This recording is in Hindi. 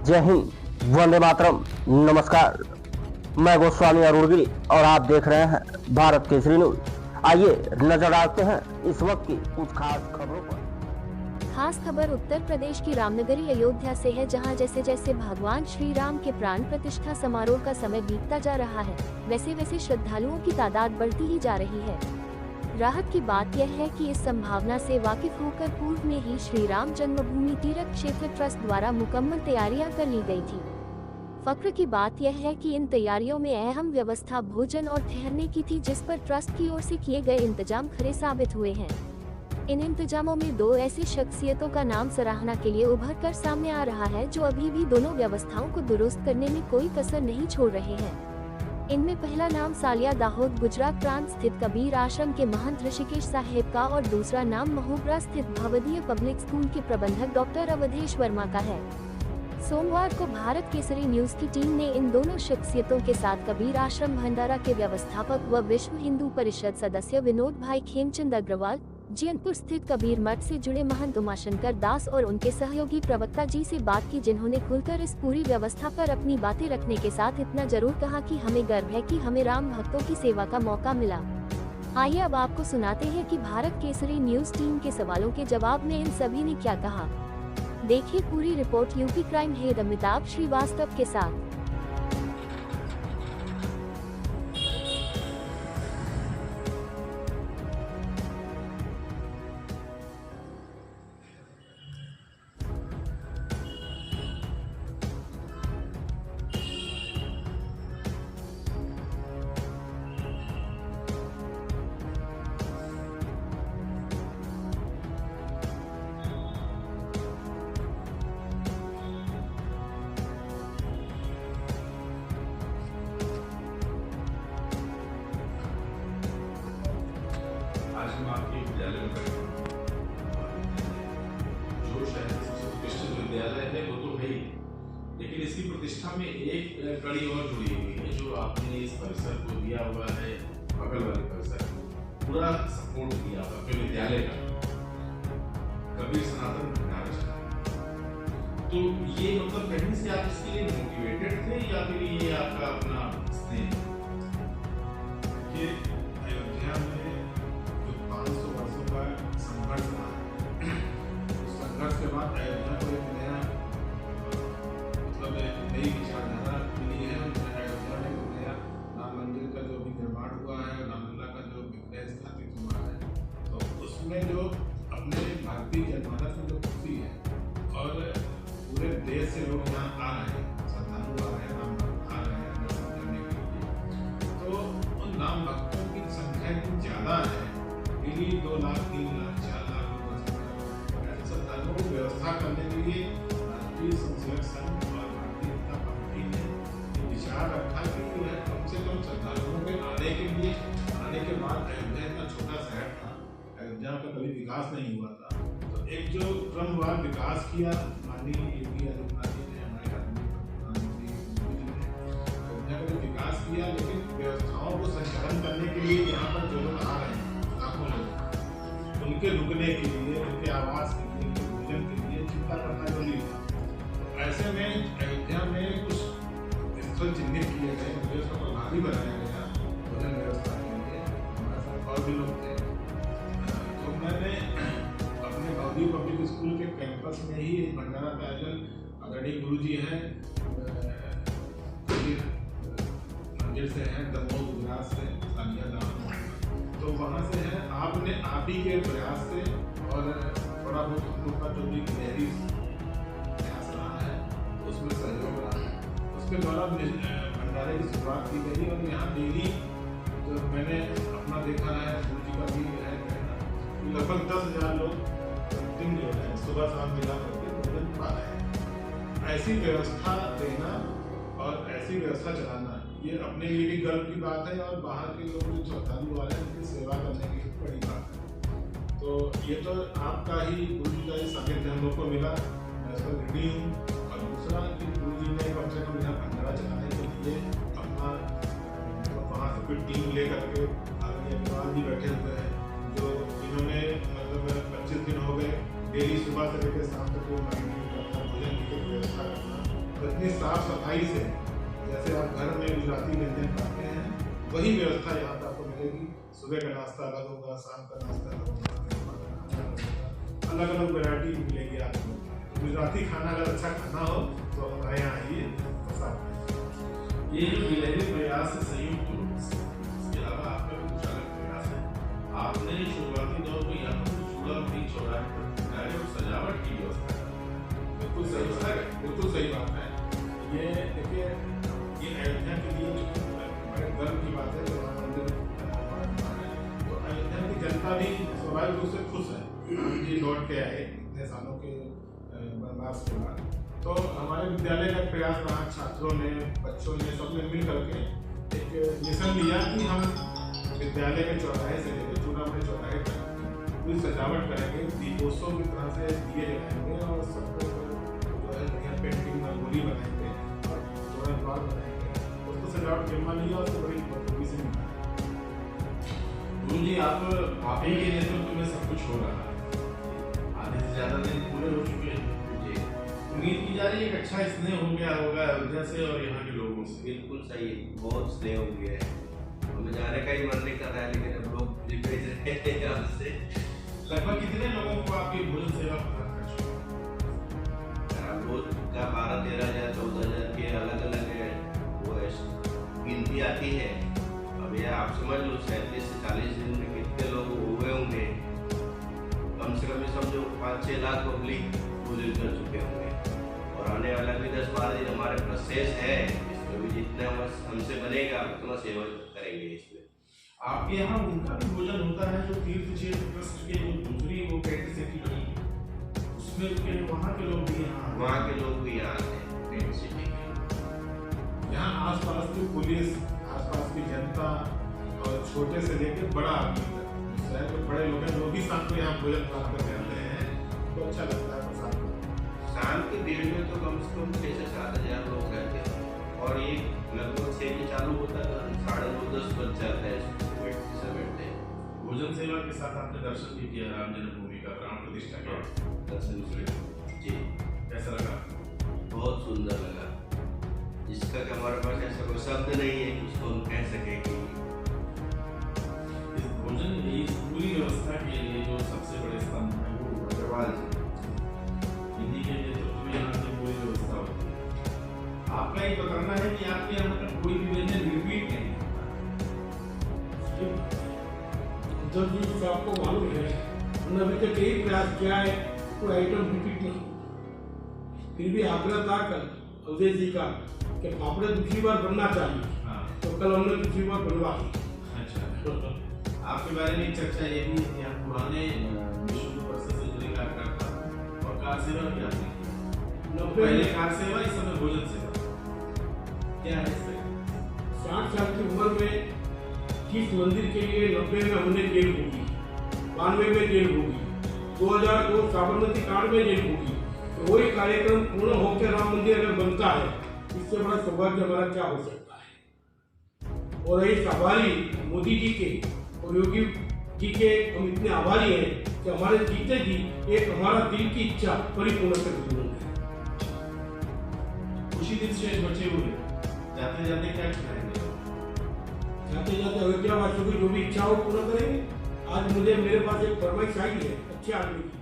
जय हिंद, वंदे मातरम। नमस्कार, मैं गोस्वामी अरुण गिरी और आप देख रहे हैं भारत केसरी न्यूज। आइए नजर डालते हैं इस वक्त की कुछ खास खबरों पर। खास खबर उत्तर प्रदेश की रामनगरी अयोध्या से है, जहां जैसे जैसे भगवान श्री राम के प्राण प्रतिष्ठा समारोह का समय बीतता जा रहा है, वैसे वैसे श्रद्धालुओं की तादाद बढ़ती ही जा रही है। राहत की बात यह है कि इस संभावना से वाकिफ होकर पूर्व में ही श्री राम जन्मभूमि तीर्थ क्षेत्र ट्रस्ट द्वारा मुकम्मल तैयारियां कर ली गई थी। फक्र की बात यह है कि इन तैयारियों में अहम व्यवस्था भोजन और ठहरने की थी, जिस पर ट्रस्ट की ओर से किए गए इंतजाम खरे साबित हुए हैं। इन इंतजामों में दो ऐसी शख्सियतों का नाम सराहना के लिए उभर कर सामने आ रहा है, जो अभी भी दोनों व्यवस्थाओं को दुरुस्त करने में कोई कसर नहीं छोड़ रहे हैं। इनमें पहला नाम सालिया दाहोद गुजरात प्रांत स्थित कबीर आश्रम के महंत ऋषिकेश साहेब का और दूसरा नाम महोबरा स्थित भवदीय पब्लिक स्कूल के प्रबंधक डॉक्टर अवधेश वर्मा का है। सोमवार को भारत केसरी न्यूज की टीम ने इन दोनों शख्सियतों के साथ कबीर आश्रम भंडारा के व्यवस्थापक व विश्व हिंदू परिषद सदस्य विनोद भाई खेमचंद अग्रवाल, जियनपुर स्थित कबीर मठ से जुड़े महंत उमाशंकर दास और उनके सहयोगी प्रवक्ता जी से बात की, जिन्होंने खुलकर इस पूरी व्यवस्था पर अपनी बातें रखने के साथ इतना जरूर कहा कि हमें गर्व है कि हमें राम भक्तों की सेवा का मौका मिला। आइए अब आपको सुनाते हैं कि भारत केसरी न्यूज टीम के सवालों के जवाब में इन सभी ने क्या कहा। देखिए पूरी report UP crime head Amitabh Shrivastava के साथ। आज हम आपके विद्यालय में बैठे जो शायद सबसे प्रतिष्ठित विद्यालय है वो तो है ही, लेकिन इसकी प्रतिष्ठा में एक कड़ी और जुड़ी हुई है, जो आपने इस परिसर को दिया हुआ है, बगल वाले परिसर को पूरा सपोर्ट दिया हुआ अपने विद्यालय का कबीर सनातन भंडारा। तो ये मतलब कहीं से आप इसके लिए मोटिवेटेड थे या फिर ये आपका अपना स्नेह? ये अयोध्या में जो 500 वर्षों का संघर्ष रहा है, उस संघर्ष के बाद अयोध्या को एक नया मतलब नई विचारधारा मिली है। अयोध्या में एक नया राम मंदिर का जो भी निर्माण हुआ है, रामलला का जो विग्रह स्थापित हुआ है, तो उसमें जो अपने भारतीय जनमानस में जो खुशी है और पूरे देश से लोग यहाँ आ रहे हैं, श्रद्धालु आ रहे हैं, राम भक्त आ रहे हैं दर्शन करने के लिए, तो उन राम भक्तों की संख्या इतनी ज़्यादा है, डेली 2 लाख 3 लाख 4 लाख ऐसे श्रद्धालुओं को व्यवस्था करने के लिए भारतीय संचालक संघ और भारतीय जनता पार्टी ने विचार रखा कि जो है कम से कम श्रद्धालुओं के आने के बाद अयोध्या इतना छोटा शहर था, अयोध्या का कभी विकास नहीं हुआ था, तो एक जो क्रमवार विकास किया माननीय योगी आदित्यनाथ जी ने, हमारे प्रधानमंत्री मोदी जी ने अयोध्या का जो विकास किया, लेकिन व्यवस्थाओं को संचालन करने के लिए यहाँ पर जो लोग आ रहे हैं लाखों लोग, उनके रुकने के लिए, उनके आवास के लिए, उनके भोजन के लिए चिंता करना जरूरी था। ऐसे में अयोध्या में कुछ स्थल चिन्हित किए गए, मुझे उसका प्रभावी बनाया गया भोजन व्यवस्था के लिए, हमारे साथ और भी लोग थे। तो मैंने अपने भवदीय पब्लिक स्कूल के कैंपस में ही एक भंडारा का आयोजन, आदरणीय गुरु जी हैं मंदिर से हैं, दमोह गुजरात से, सालिया दाहोद, तो वहाँ से है, आपने आप ही के प्रयास से और थोड़ा बहुत हम लोग का जो भी गहरी प्रयास रहा है, तो उसमें सहयोग रहा है, उसके द्वारा भंडारे की शुरुआत की गई। और यहाँ डेली जो मैंने अपना देखा है, गुरु जी का भी है कहना, लगभग 10,000 लोग दिन जो है सुबह शाम मिला करके भोजन पा रहे हैं। ऐसी व्यवस्था देना और ऐसी व्यवस्था चलाना, ये अपने लिए भी गर्व की बात है और बाहर के लोग जो श्रद्धालु वाले हैं उनकी सेवा करने की बड़ी बात है। तो ये तो आपका ही गुरु जी का ही सानिध्य हम लोग को मिला, मैं उसका ऋणी हूँ। और दूसरा कि गुरु जी ने कम से कम यहाँ भंडारा चलाने के लिए अपना वहाँ से कोई टीम ले करके, आदमी अग्रवाल जी बैठे हुए हैं, जो इन्होंने मतलब 25 दिन हो गए डेली सुबह से लेकर शाम तक वो भोजन की व्यवस्था करना, इतनी साफ सफाई से, जैसे आप घर में गुजराती व्यंजन खाते हैं वही व्यवस्था यहाँ पर आपको मिलेगी। सुबह का नाश्ता अलग होगा, शाम का नाश्ता अलग होगा, अलग अलग वैरायटी मिलेगी आपको। तो गुजराती खाना अगर अच्छा खाना हो तो हमारे यहाँ आइए पसंद। ये जो गिलहरी प्रयास है संयुक्त रूप से, इसके अलावा आपका भी कुछ अलग प्रयास है। आपने शुरुआती दौर में यहाँ पर चूड़ा नहीं चौराहे पर और सजावट की व्यवस्था है। बिल्कुल सही बात है। ये देखिए, ये अयोध्या के लिए बड़े गर्व की बात है। राम मंदिर तो अयोध्या की जनता भी स्वाभाविक रूप से खुश है कि लौट के आए इतने सालों के वनवास के बाद। तो हमारे विद्यालय का प्रयास रहा, छात्रों ने, बच्चों ने, सबने मिल करके एक मिशन लिया कि हम विद्यालय के चौराहे से लेकर चूड़ामणि चौराहे तक पूरी सजावट करेंगे, दीपोत्सव की तरह से दिए जलाएंगे और सबको जो है बढ़िया पेंटिंग रंगोली बनाएंगे और चौड़ा द्वार बनाएंगे। उसको सजावट जिम्मा लिया और उसको बड़ी बखूबी से निभाया। गुरु जी, आप ही के नेतृत्व में सब कुछ हो रहा है। आधे से ज्यादा दिन पूरे हो चुके हैं। उम्मीद की जा रही है कि अच्छा स्नेह हो गया होगा अयोध्या से और यहाँ के लोगों से। बिल्कुल सही, बहुत स्नेह हो गया है। हमें जाने का ही मन नहीं कर रहा है, लेकिन अब लोग भेज रहे हैं यहाँ से। लगभग कितने लोगों को आपकी भोजन सेवा प्रदान कर चुके हैं? रोज का 12-13 हज़ार 14 हज़ार के अलग अलग वो है गिनती आती है। अब ये आप समझ लो 37 से 40 दिन में कितने लोग हुए होंगे। कम से कम समझो 5-6 लाख पब्लिक भोजन कर चुके होंगे और आने वाला भी 10-12 दिन हमारे पास शेष है। इसमें भी जितना हमसे बनेगा उतना सेवा करेंगे। इसमें आपके यहाँ उनका भी भोजन होता है जो तीर्थ क्षेत्र ट्रस्ट के जो दूसरी वो टेंट सिटी बनी है उसमें के वहाँ के लोग भी वहाँ के लोग भी यहाँ आते हैं टेंट सिटी के। यहाँ आसपास की पुलिस, आसपास की जनता और छोटे से लेकर बड़ा आदमी तक, शहर के बड़े लोग हैं जो भी शाम को यहाँ भोजन प्राप्त करने आते हैं तो अच्छा लगता है। प्रसाद शाम के भीड़ में तो कम से कम 6 से 7 हज़ार लोग रहते हैं और ये लगभग 6 बजे चालू होता है, 9:30-10 बज जाता है बैठते हैं। भोजन सेवा के साथ आपने दर्शन भी किया राम जन्मभूमि का प्राण प्रतिष्ठा का दर्शन जी, कैसा लगा? बहुत सुंदर लगा, जिसका कि हमारे पास ऐसा कोई शब्द नहीं है कि उसको हम कह सके कि इस भोजन इस पूरी व्यवस्था के लिए जो सबसे बड़े स्तंभ है वो अग्रवाल जी, इन्हीं के नेतृत्व में यहाँ से पूरी व्यवस्था होती है। आपका ये बताना है कि आपके यहाँ पर कोई भी व्यंजन रिपीट नहीं होता। जब जी आपको मालूम है हमने अभी तक यही प्रयास किया है कोई आइटम रिपीट नहीं। फिर भी आग्रह था कल अवधेश जी का कि पापड़े दूसरी बार बनना चाहिए। हाँ। तो कल हमने दूसरी बार बनवा दी। अच्छा, आपके बारे में चर्चा ये भी है यहाँ पुराने विश्व परिषद से जुड़े कार्यक्रम था और कार सेवा भी आपने की। पहले कार सेवा, इस समय भोजन सेवा, क्या है इसमें? 60 साल की उम्र में किस मंदिर के लिए 90 में हमने जेल होगी, 92 में जेल होगी, 2002 साबरमती कांड में जेल होगी। तो वही कार्यक्रम पूर्ण होकर राम मंदिर अगर बनता है, इससे बड़ा सौभाग्य हमारा क्या हो सकता है। और ये आभारी मोदी जी के और योगी जी के हम इतने आभारी हैं कि हमारे जीते जी एक हमारा दिल की इच्छा परिपूर्ण कर दी है। खुशी दिन शेष बचे हुए जाते जाते क्या खिलाएंगे? जाते जाते अयोध्या वासियों की जो भी इच्छा हो पूरा करेंगे। आज मुझे मेरे पास एक फरमाइश आई है अच्छे आदमी की।